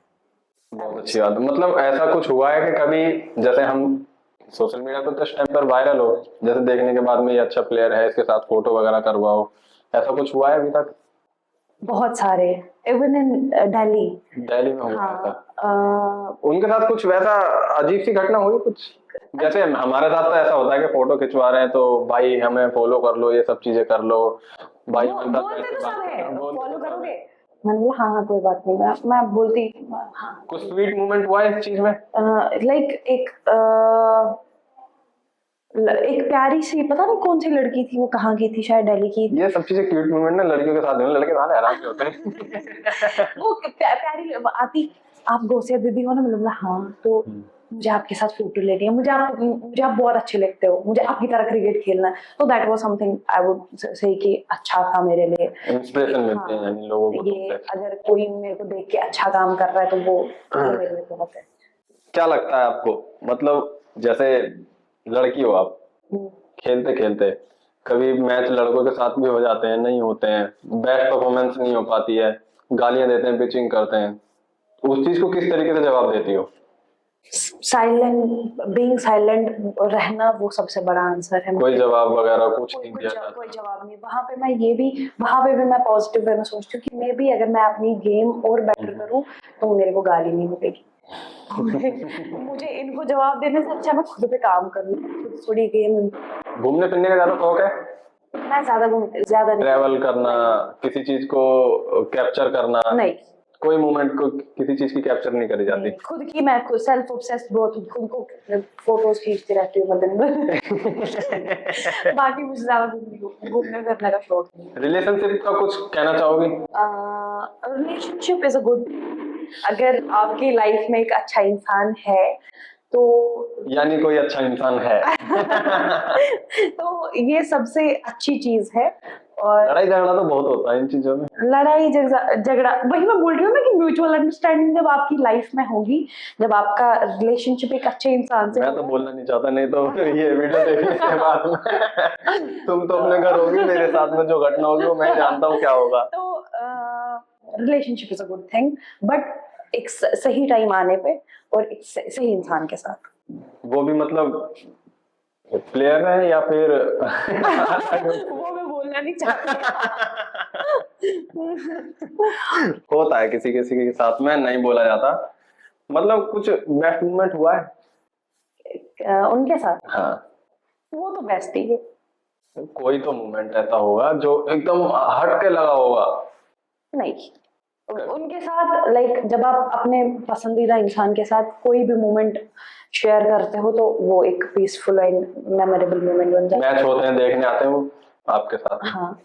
बहुत अच्छी बात है। मतलब ऐसा कुछ हुआ है कि कभी, जैसे हम सोशल मीडिया पे तो इस टाइम पर वायरल हो, जैसे देखने के बाद में ये अच्छा प्लेयर है, इसके साथ फोटो वगैरह करवाओ, ऐसा कुछ हुआ है अभी तक? बहुत सारे, इवन इन दिल्ली में हुआ हाँ, था। उनके साथ कुछ वैसा अजीब सी घटना हुई कुछ? जैसे हमारे साथ तो ऐसा होता है कि फोटो खिंचवा रहे हैं तो भाई हमें फॉलो कर लो, ये सब चीजें कर लो भाई, बोलते तो सब है, फॉलो करोगे? मैंने बोला हाँ हाँ कोई बात नहीं, मैं बोलती हाँ। कुछ स्वीट मोमेंट हुआ है इस चीज में? लाइक एक प्यारी सी, पता नहीं कौन सी लड़की थी, वो कहाँ की थी, शायद दिल्ली की। ये सब चीजें क्यूट मोमेंट ना लड़कियों के साथ होने, लड़के साले आराम से होते हैं। वो प्यारी आती, आप गौसिया दीदी हो ना, मतलब बोला हाँ, तो मुझे आपके साथ फोटो लेनी है, मुझे आप बहुत अच्छे लगते हो, मुझे आपकी तरह क्रिकेट खेलना है। तो that was something I would say कि अच्छा था मेरे लिए, इंस्पिरेशन मिलती है यानी लोगों को ये अगर कोई मेरे को देख के अच्छा काम कर रहा है तो वो मेरे लिए बहुत है। क्या लगता है आपको, मतलब जैसे लड़की हो आप, खेलते खेलते कभी मैच लड़कों के साथ भी हो जाते हैं, नहीं होते हैं, बेस्ट परफॉर्मेंस नहीं हो पाती है, गालियां देते हैं, पिचिंग करते हैं, तो उस चीज को किस तरीके से जवाब देती हो? साइलेंट, बीइंग साइलेंट रहना वो सबसे बड़ा आंसर है। कोई जवाब वगैरह कुछ नहीं दिया जाता? कोई जवाब नहीं। वहां पे भी मैं पॉजिटिव वे में सोचती हूँ कि मैं भी अगर मैं अपनी गेम और बेटर करूँ तो मेरे को गाली नहीं मिलेगी। मुझे इनको जवाब देने से अच्छा मैं खुद पे काम करूँ, खुद थोड़ी गेम। घूमने फिरने का ज्यादा शौक है? मैं ज्यादा नहीं, ट्रैवल करना, किसी चीज को कैप्चर करना? नहीं, कोई मोमेंट को किसी चीज की कैप्चर नहीं करी जाती? मैं खुद सेल्फ ऑब्सेस्ड बहुत हूँ, खुद को फोटोज खींचती रहती हूँ दिन भर। बाकी मुझे ज्यादा घूमने फिरने का शौक नहीं। रिलेशनशिप का कुछ कहना चाहोगी? रिलेशनशिप इज अ गुड, अगर आपकी लाइफ में एक अच्छा इंसान है तो यानी कोई अच्छा इंसान है तो ये सबसे अच्छी चीज है। और लड़ाई झगड़ा तो बहुत होता है इन चीजों में। लड़ाई झगड़ा वही मैं बोल रही हूँ ना कि म्यूचुअल अंडरस्टैंडिंग जब आपकी लाइफ में होगी, जब आपका रिलेशनशिप एक अच्छे इंसान से, मैं तो बोलना नहीं चाहता, नहीं तो ये वीडियो देखने के बाद में तुम तो अपने घर होगी, मेरे साथ में जो घटना होगी वो मैं जानता हूँ क्या होगा। तो relationship is a good thing, but एक सही टाइम आने पे और एक सही इंसान के साथ। वो भी मतलब प्लेयर है या फिर वो मैं बोलना नहीं चाहती। होता है किसी किसी के साथ में, नहीं बोला जाता। मतलब कुछ बेस्ट मोमेंट हुआ है उनके साथ? हाँ, वो तो बेस्ट ही है। कोई तो मोमेंट ऐसा होगा जो एकदम हट के लगा होगा। नहीं, उनके साथ लाइक जब आप अपने पसंदीदा इंसान के साथ कोई भी मोमेंट शेयर करते हो तो वो एक पीसफुल एंड मेमोरेबल मोमेंट बन जाता है। मैच होते हैं, देखने आते हैं वो आपके साथ? हाँ,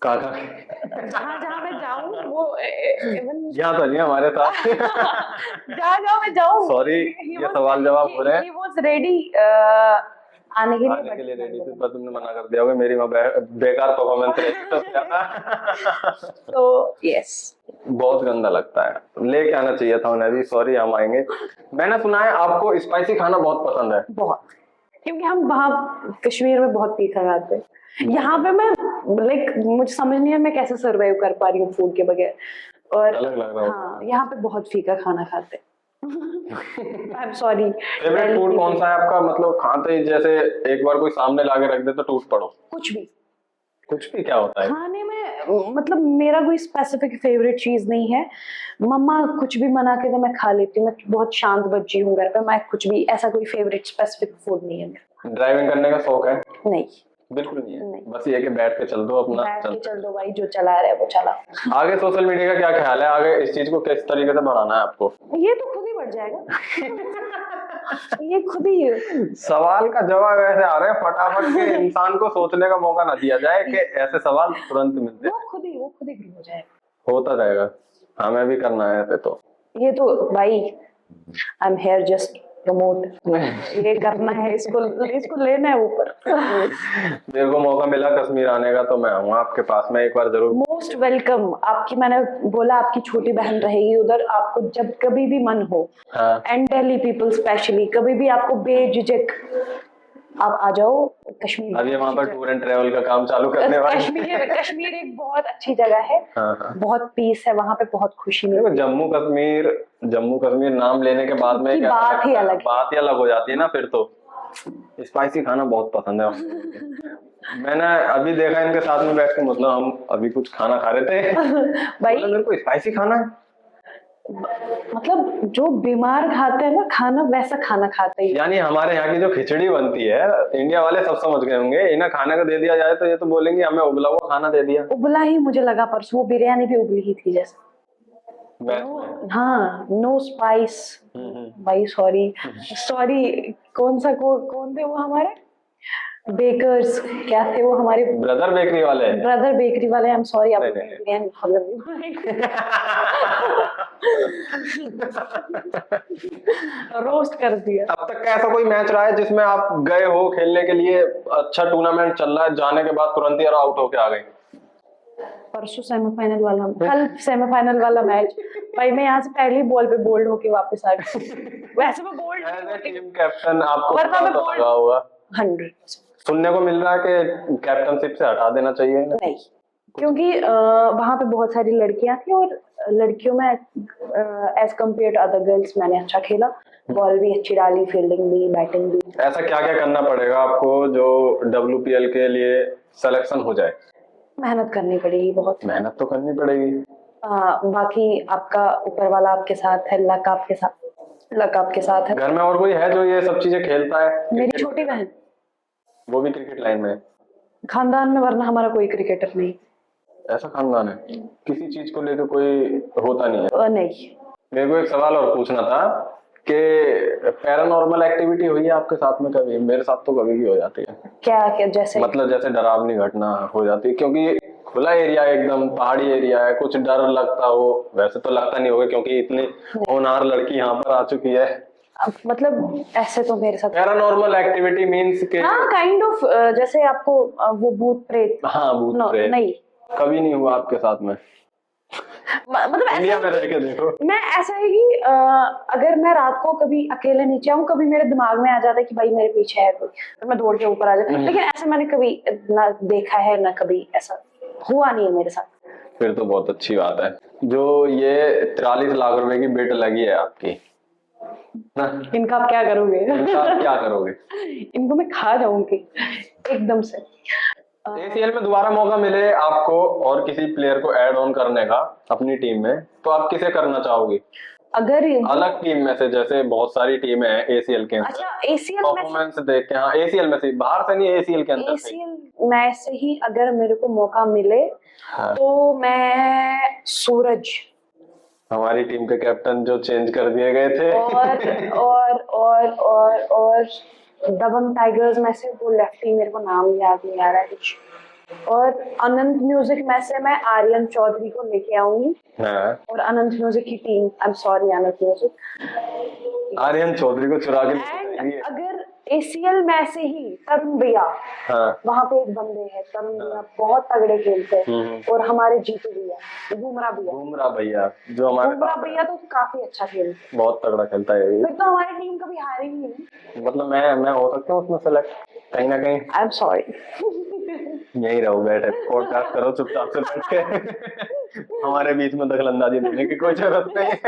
कहाँ जहाँ मैं जाऊँ वो यहाँ तो नहीं हमारे साथ। जहाँ मैं जाऊँ। सॉरी, ये सवाल जवाब हो रहे हैं। He was ready आने के लिए रेडी थे, पर तुमने मना कर दिया होगा, मेरी बेकार परफॉर्मेंस रहेगी तो ज्यादा। तो यस, बहुत गंदा लगता है, लेके आना चाहिए था उन्हें भी। सॉरी, हम आएंगे। मैंने सुना है आपको स्पाइसी खाना बहुत पसंद है। बहुत। क्योंकि हम वहाँ कश्मीर में बहुत तीखा खाते हैं। यहाँ पे मैं लाइक मुझे समझ नहीं है मैं कैसे सर्वाइव कर पा रही हूँ फूड के बगैर। और अलग लग रहा होगा। हाँ, यहाँ पे बहुत फीका खाना खाते हैं। आई एम सॉरी। फेवरेट फूड कौन सा है आपका, मतलब खाते ही जैसे एक बार कोई सामने लाके रख दे तो टूट पड़ो? कुछ भी कुछ भी क्या होता है? खाने में मतलब मेरा कोई स्पेसिफिक फेवरेट चीज नहीं है। मम्मा कुछ भी बना के तो मैं खा लेती हूँ। मैं बहुत शांत बच्ची हूँ घर पे। मैं कुछ भी ऐसा कोई फेवरेट स्पेसिफिक फूड नहीं है मेरा। ड्राइविंग करने का शौक है? नहीं, बिल्कुल नहीं है। नहीं। बस ये कि बैठ के चल दो अपना, बैठ के चल दो भाई, जो चला रहा है वो चला। आगे सोशल मीडिया का क्या ख्याल है, आगे इस चीज को किस तरीके से बढ़ाना है आपको? ये तो खुद ही बढ़ जाएगा। ये खुद ही। सवाल का जवाब ऐसे आ रहे हैं फटाफट के, इंसान को सोचने का मौका ना दिया जाए कि ऐसे सवाल तुरंत मिलते हैं। वो खुद ही ग्रो हो जाएगा। होता रहेगा, हमें भी करना है ऐसे तो। ये तो भाई I am here just promote. ये करना है, इसको लेना है ऊपर। मेरे को मौका मिला कश्मीर आने का तो मैं आऊंगा आपके पास में एक बार जरूर। Most welcome. आपकी, मैंने बोला आपकी छोटी बहन रहेगी उधर, आपको जब कभी भी मन हो। हाँ। एंड दिल्ली पीपल स्पेशली, कभी भी आपको बेझिझक आप आ जाओ कश्मीर। अभी वहाँ पर टूर एंड ट्रेवल का काम चालू करने वाले हैं। कश्मीर एक बहुत अच्छी जगह है। हाँ। बहुत पीस है वहाँ पे, बहुत खुशी मिलती है। जम्मू कश्मीर नाम लेने के बाद में की क्या बात ही अलग है। बात ही अलग हो जाती है ना। फिर तो स्पाइसी खाना बहुत पसंद है मैंने अभी देखा इनके साथ में बैठ के, मतलब हम अभी कुछ खाना खा रहे थे भाई मेरे को स्पाइसी खाना है। मतलब जो बीमार खाते हैं ना खाना, वैसा खाना खाते ही। यानी हमारे यहाँ की जो खिचड़ी बनती है, इंडिया वाले सब समझ गए होंगे, इन्हें खाने का दे दिया जाए तो ये तो बोलेंगे हमें उबला हुआ खाना दे दिया। उबला ही मुझे लगा परसों, वो बिरयानी भी उबली ही थी जैसे। हाँ, नो स्पाइस। भाई सॉरी, कौन थे वो हमारे बेकर्स, क्या थे वो हमारे ब्रदर बेकरी वाले? आई एम सॉरी, आपको बिरयानी खा लगी। रोस्ट कर दिया। अब तक का ऐसा कोई मैच रहा है जिसमें आप गए हो खेलने के लिए, अच्छा टूर्नामेंट चल रहा है, जाने के बाद तुरंत ही आउट होके आ गए? परसों सेमीफाइनल वाला, कल सेमीफाइनल वाला मैच, भाई मैं यहाँ से पहली बॉल पे बोल्ड होके वापस आ गई। वैसे मैं bold as a team captain आपको वरना मैं तो बोल्ड लगा होगा। 100%। सुनने को मिल रहा है कि कैप्टनशिप से हटा देना चाहिए ना? नहीं, क्योंकि वहां पे बहुत सारी लड़कियां थी और लड़कियों में as compare to other girls मैंने अच्छा खेला। बॉल भी अच्छी डाली, फील्डिंग भी, बैटिंग भी। ऐसा क्या क्या करना पड़ेगा आपको जो WPL के लिए सिलेक्शन हो जाए? मेहनत करनी पड़ेगी बहुत। मेहनत तो करनी पड़ेगी। बाकी आपका ऊपर वाला आपके साथ है, लक आपके साथ है। घर में और कोई है जो ये सब चीजें खेलता है? मेरी छोटी बहन, वो भी क्रिकेट लाइन में? खानदान में, वरना हमारा कोई क्रिकेटर नहीं। ऐसा खानदान है, किसी चीज को लेकर कोई होता नहीं है? नहीं। मेरे को एक सवाल और पूछना था कि पैरानॉर्मल एक्टिविटी हुई है आपके साथ में कभी? मेरे साथ तो कभी भी हो जाती है। क्या जैसे? मतलब जैसे डरावनी घटना हो जाती है, क्योंकि खुला एरिया है, एकदम पहाड़ी एरिया है, कुछ डर लगता हो? वैसे तो लगता नहीं होगा क्योंकि इतनी होनहार लड़की यहाँ पर आ चुकी है। मतलब ऐसे तो मेरे साथ पैरानॉर्मल एक्टिविटी मींस के हाँ काइंड ऑफ, जैसे आपको वो भूत प्रेत। हाँ, भूत प्रेत नहीं, कभी नहीं हुआ आपके साथ में? मतलब इंडिया में रह के देखो। मैं ऐसा है कि अगर मैं रात को कभी अकेले नीचे आऊँ, कभी मेरे दिमाग में आ जाता है कि भाई मेरे पीछे है कोई, तो मैं दौड़ के ऊपर आ जाती, लेकिन ऐसे मैंने कभी ना देखा है ना कभी ऐसा हुआ नहीं है मेरे साथ। फिर तो बहुत अच्छी बात है। जो ये 43 लाख रुपए की बिट लगी है आपकी ना, इनका आप क्या करोगे? इनका आप क्या करोगे? इनको मैं खा जाऊंगी एकदम से। ACL में दोबारा मौका मिले आपको और किसी प्लेयर को ऐड ऑन करने का अपनी टीम में, तो आप किसे करना चाहोगे? अगर अलग टीम में से, जैसे बहुत सारी टीमें हैं ACL के अंदर। अच्छा, ACL में परफॉर्मेंस देख के? हाँ, ACL में से, बाहर से नहीं, ACL के अंदर से। ACL में से ही अगर मेरे को मौका मिले हाँ। तो मैं सूरज, हमारी टीम के कैप्टन जो चेंज कर दिए गए थे, और दबंग टाइगर्स में से वो लेफ्टी, मेरे को नाम याद नहीं आ रहा है कुछ, और अनंत म्यूजिक में से मैं आर्यन चौधरी को लेके आऊंगी। हाँ। और अनंत म्यूजिक की team, I am sorry Anant music, Aryan Chaudhary को चुरा के एंड अगर ACL में से ही तरुण भैया, हाँ। वहां पे एक बंदे हैं तरुण भैया, बहुत तगड़े खेलते हैं। और हमारे जीतू भैया, बुमराह भैया जो हमारे बुमराह साथ भैया तो काफी अच्छा खेलते हैं। बहुत तगड़ा खेलता है ये। फिर तो हमारी टीम कभी हारेगी नहीं। मतलब मैं हो सकता हूँ उसमें सेलेक्ट कहीं ना कहीं। आई एम सॉरी। यही रहो, बैठे पॉडकास्ट करो चुपचाप से बैठ के। हमारे बीच में दखलंदाजी देने की कोई जरूरत नहीं है।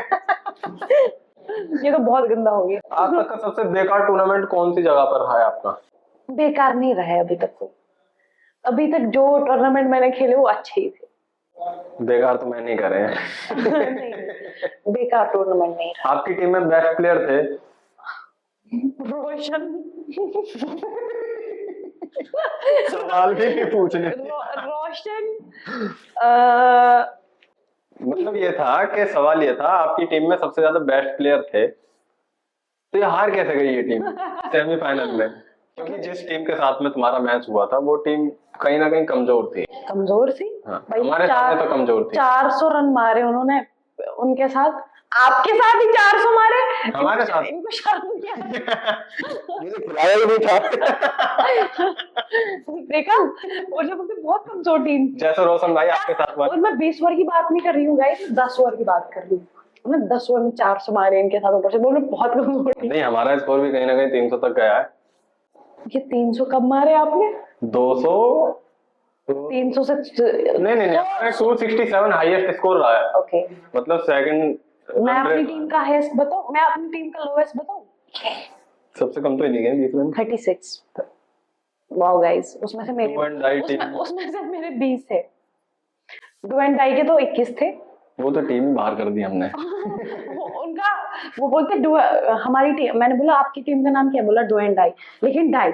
ये तो बहुत गंदा हो गया। आज तक का सबसे बेकार टूर्नामेंट कौन सी जगह पर रहा है आपका? बेकार नहीं रहा है अभी तक कोई। अभी तक जो टूर्नामेंट मैंने खेले वो अच्छे ही थे। बेकार तो मैं नहीं करे हैं। नहीं, बेकार टूर्नामेंट नहीं रहा। आपकी टीम में बेस्ट प्लेयर थे? रोशन। सवाल भी नहीं पूछने। रोशन। मतलब ये था कि सवाल ये था आपकी टीम में सबसे ज्यादा बेस्ट प्लेयर थे, तो ये हार कैसे गई ये टीम सेमीफाइनल में? क्योंकि जिस टीम के साथ में तुम्हारा मैच हुआ था वो टीम कहीं ना कहीं कमजोर थी। कमजोर थी? हाँ, भाई हमारे सामने तो कमजोर थी। 400 रन मारे उन्होंने उनके साथ, आपके साथ ही 400 मारे। हमारे साथ इनको शर्म नहीं आती? मुझे खिलाया भी नहीं था। देखा, और जब उनकी बहुत कमजोर टीम थी। जैसे रोशन भाई आपके साथ हुआ। और मैं 20 ओवर की बात नहीं कर रही हूँ गाइस, 10 ओवर की बात कर रही हूँ। मैं 10 ओवर में 400 मारे इनके साथ, ऊपर से बोल बहुत कमजोर टीम। नहीं, हमारा स्कोर भी कहीं ना कहीं 300 तक गया है। ये 300 कब मारे आपने? 200। 300 से नहीं 267 हाईएस्ट स्कोर रहा है। ओके, मतलब सेकंड। मैं अपनी टीम का हाईएस्ट बताऊं, मैं अपनी टीम का लोएस्ट बताऊं? सबसे कम तो ही नहीं गए 20 रन। 36। वाओ गाइस, उसमें से मेरे टीम उसमें से मेरे 20 थे। डू एंड डाई के तो 21 थे। वो तो टीम ही बाहर कर दी हमने। उनका वो बोलते हमारी टीम, मैंने बोला आपकी टीम का नाम क्या है, बोला डू एंड डाई, लेकिन डाई।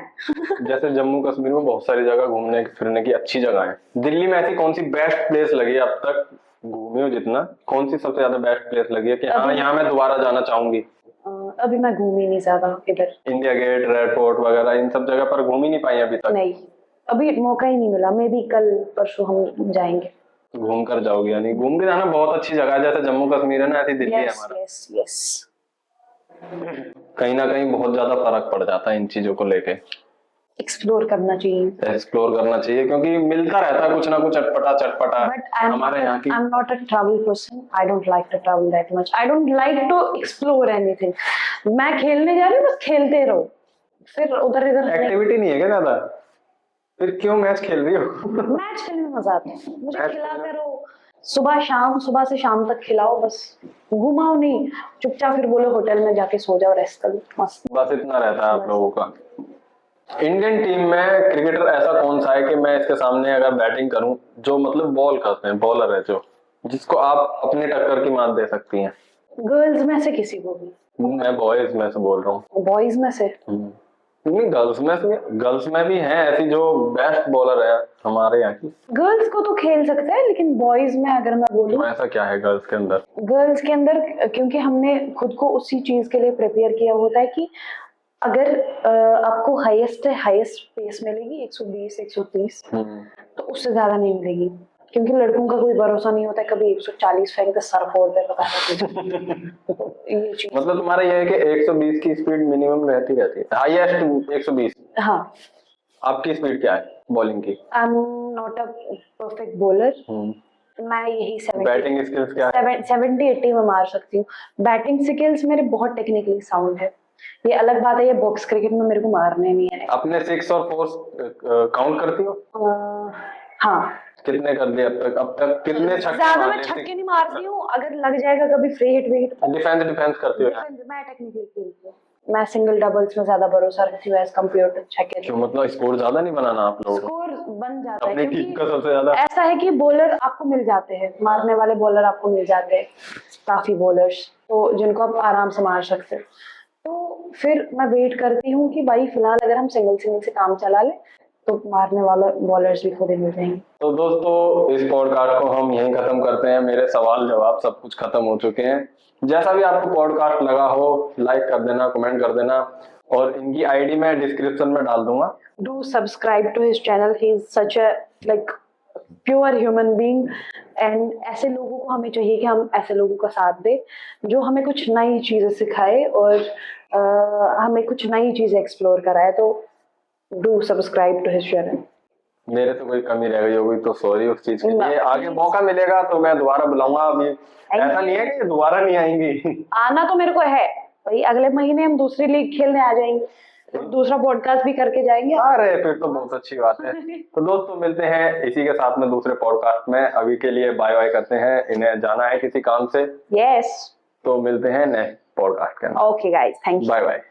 जैसे जम्मू कश्मीर में बहुत सारी जगह घूमने फिरने की अच्छी जगह है। दिल्ली में ऐसी कौन सी बेस्ट प्लेस लगी अब तक घूमे हो जितना, कौन सी सबसे ज्यादा बेस्ट प्लेस लगी है कि हाँ यहाँ मैं दोबारा जाना चाहूंगी? अभी मैं घूमी नहीं ज्यादा इधर। इंडिया गेट, रेड फोर्ट वगैरह इन सब जगह पर घूम ही नहीं पाई अभी तक? नहीं, अभी मौका ही नहीं मिला। मे भी कल परसों हम जाएंगे। घूम कर जाओगे यानी? घूम के जाना बहुत अच्छी जगह है, जैसे जम्मू कश्मीर है ना, ऐसी दिल्ली है हमारा। यस। कहीं ना कहीं बहुत ज्यादा फर्क पड़ जाता है इन चीजों को लेके। एक्सप्लोर करना चाहिए। एक्सप्लोर करना चाहिए क्योंकि मिलता रहता है कुछ ना कुछ चटपटा But हमारे यहाँ की। I'm not a travel person. I don't like to travel that much. I don't like to explore anything. मैं खेलने जा रही हूँ, बस खेलते रहो, फिर उधर इधर एक्टिविटी नहीं है क्या ज्यादा? फिर क्यों मैच खेल रही हो? मैच खेलने में मजा आता है मुझे। खिलाते रहो, सुबह से शाम तक खिलाओ, बस घुमाओ नहीं, चुपचाप फिर बोलो होटल में जाके सो जाओ, रेस्ट करो, मस्त। बस इतना रहता है आप लोगों का। इंडियन टीम में क्रिकेटर ऐसा कौन सा है कि मैं इसके सामने अगर बैटिंग करूं, जो मतलब बॉल करते हैं, बॉलर है जो, जिसको आप अपने टक्कर की मात दे सकती हैं? गर्ल्स में से किसी को भी? मैं बॉयज में से बोल रहा हूँ। बॉयज में से? नहीं, गर्ल्स में भी हैं ऐसी जो बेस्ट बॉलर है हमारे यहाँ की। गर्ल्स को तो खेल सकते हैं, लेकिन बॉयज में अगर मैं बोलूं, तो ऐसा क्या है गर्ल्स के अंदर? गर्ल्स के अंदर क्योंकि हमने खुद को उसी चीज के लिए प्रिपेयर किया होता है कि अगर आपको हाईएस्ट पेस मिलेगी 120 130, तो उससे ज्यादा नहीं मिलेगी, क्योंकि लड़कों का कोई भरोसा नहीं होता है, कभी 140 फेंक के सर फोड़ दे, पता नहीं। ये चीज मतलब तुम्हारा ये है कि 120 की स्पीड मिनिमम रहती है, हाईएस्ट 120? हाँ। आपकी स्पीड क्या है बॉलिंग की? I am not a perfect bowler. मैं यही 70 बैटिंग स्किल्स क्या है? 70-80 में मार सकती हूँ। बैटिंग स्किल्स मेरे बहुत टेक्निकली साउंड है। ये अलग बात है, ये बॉक्स क्रिकेट में मेरे को मारने नहीं है। अपने 6 और 4 काउंट करती हो? हाँ। कितने कर दिए अब तक कितने छक्के? ज्यादा मैं छक्के नहीं मारती हूँ, अगर लग जाएगा कभी फ्री हिट विकेट। डिफेंस करती हो? मैं टेक्निकली खेलती हूँ, मैं सिंगल डबल्स में ज्यादा भरोसा रखती हूँ एज कम्पेयर टू छक्के। क्यों, मतलब स्कोर ज्यादा नहीं बनाना आप लोगों को? स्कोर बन जाता है अपनी टीम क्योंकि का सबसे ज्यादा ऐसा है कि बॉलर आपको मिल जाते हैं, मारने वाले बॉलर आपको मिल जाते हैं, काफी बॉलर्स तो जिनको आप आराम से मार सकते हो। तो फिर मैं वेट करती हूँ कि भाई फिलहाल अगर हम सिंगल से काम चला ले तो मारने वाला बॉलर्स भी खुद ही मिल जाएंगे। तो दोस्तों इस पॉडकास्ट को हम यहीं खत्म करते हैं। मेरे सवाल जवाब सब कुछ खत्म हो चुके हैं। जैसा भी आपको पॉडकास्ट लगा हो, लाइक कर देना, कमेंट कर देना, और इनकी आईडी मैं डिस्क्रिप्शन में डाल दूंगा। Do subscribe to his channel, he is such a like pure human being, and ऐसे लोगों को हमें चाहिए कि हम ऐसे लोगों का साथ दें जो हमें कुछ नई चीजें सिखाए और हमें कुछ नई चीजें एक्सप्लोर करा है, तो do subscribe to his channel. मेरे तो कोई कमी रह गई होगी तो सॉरी उस चीज के लिए। आगे मौका मिलेगा तो मैं दोबारा बुलाऊंगा। अभी ऐसा नहीं है कि ये दोबारा नहीं आएंगी। आना तो मेरे को है भाई, अगले महीने हम दूसरी लीग खेलने आ जाएंगे, तो दूसरा पॉडकास्ट भी करके जाएंगे। अरे फिर तो बहुत अच्छी बात है। तो दोस्तों मिलते हैं इसी के साथ में दूसरे पॉडकास्ट में। अभी के लिए बाय बाय करते हैं, इन्हें जाना है किसी काम से। यस, तो मिलते हैं नेक्स्ट पॉडकास्ट के अंदर। Okay guys, thank you, bye bye.